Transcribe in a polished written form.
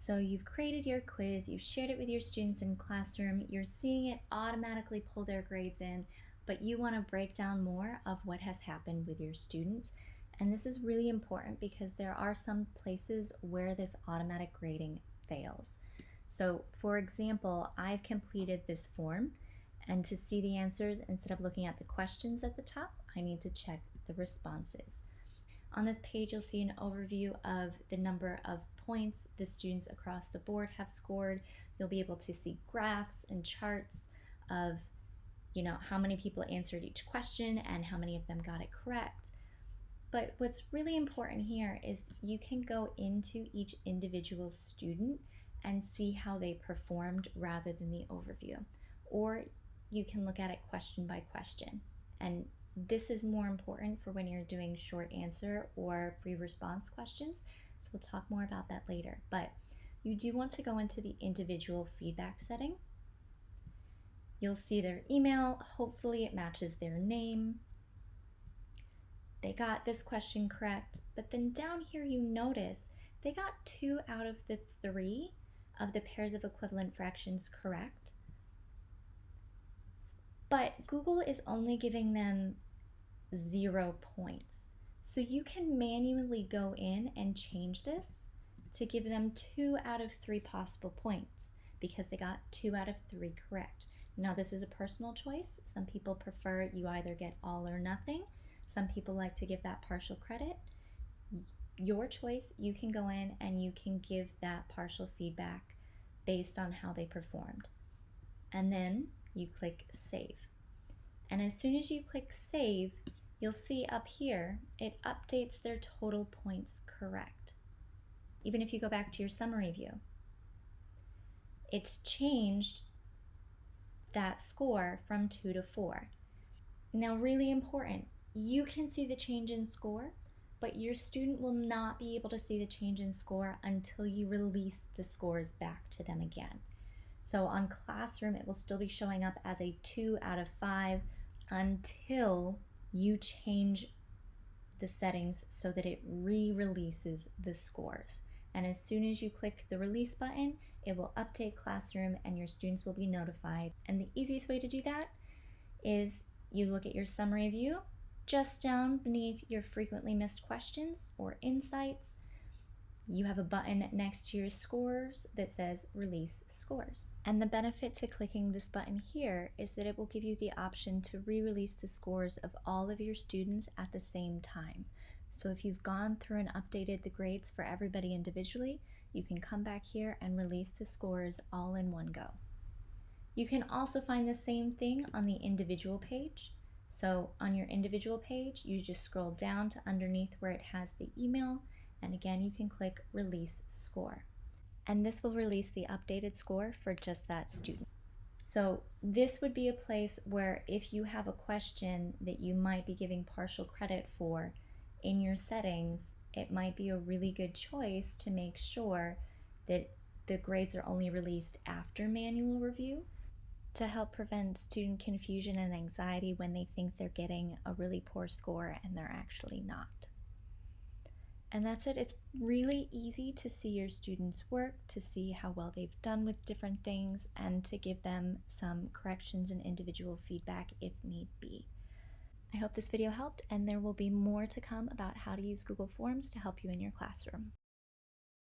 So you've created your quiz, you've shared it with your students in classroom, you're seeing it automatically pull their grades in, but you want to break down more of what has happened with your students. And this is really important because there are some places where this automatic grading fails. So for example, I've completed this form, and to see the answers, instead of looking at the questions at the top, I need to check the responses. On this page, you'll see an overview of the number of points the students across the board have scored. You'll be able to see graphs and charts of, how many people answered each question and how many of them got it correct. But what's really important here is you can go into each individual student and see how they performed rather than the overview. Or you can look at it question by question. And this is more important for when you're doing short answer or free response questions. So we'll talk more about that later. But you do want to go into the individual feedback setting. You'll see their email. Hopefully it matches their name. They got this question correct, but then down here you notice they got 2 out of the 3 of the pairs of equivalent fractions correct. But Google is only giving them 0 points. So you can manually go in and change this to give them 2 out of 3 possible points because they got 2 out of 3 correct. Now this is a personal choice. Some people prefer you either get all or nothing. Some people like to give that partial credit. Your choice. You can go in and you can give that partial feedback based on how they performed. And then you click Save. And as soon as you click Save, you'll see up here, it updates their total points correct. Even if you go back to your summary view, it's changed that score from 2 to 4. Now, really important, you can see the change in score, but your student will not be able to see the change in score until you release the scores back to them again. So on Classroom, it will still be showing up as a 2 out of 5 until you change the settings so that it re-releases the scores. And as soon as you click the release button, it will update Classroom and your students will be notified. And the easiest way to do that is you look at your summary view. Just down beneath your frequently missed questions or insights, you have a button next to your scores that says Release Scores. And the benefit to clicking this button here is that it will give you the option to re-release the scores of all of your students at the same time. So if you've gone through and updated the grades for everybody individually, you can come back here and release the scores all in one go. You can also find the same thing on the individual page. So on your individual page, you just scroll down to underneath where it has the email, and again, you can click Release Score. And this will release the updated score for just that student. So this would be a place where if you have a question that you might be giving partial credit for in your settings, it might be a really good choice to make sure that the grades are only released after manual review to help prevent student confusion and anxiety when they think they're getting a really poor score and they're actually not. And that's it. It's really easy to see your students' work, to see how well they've done with different things, and to give them some corrections and individual feedback if need be. I hope this video helped, and there will be more to come about how to use Google Forms to help you in your classroom.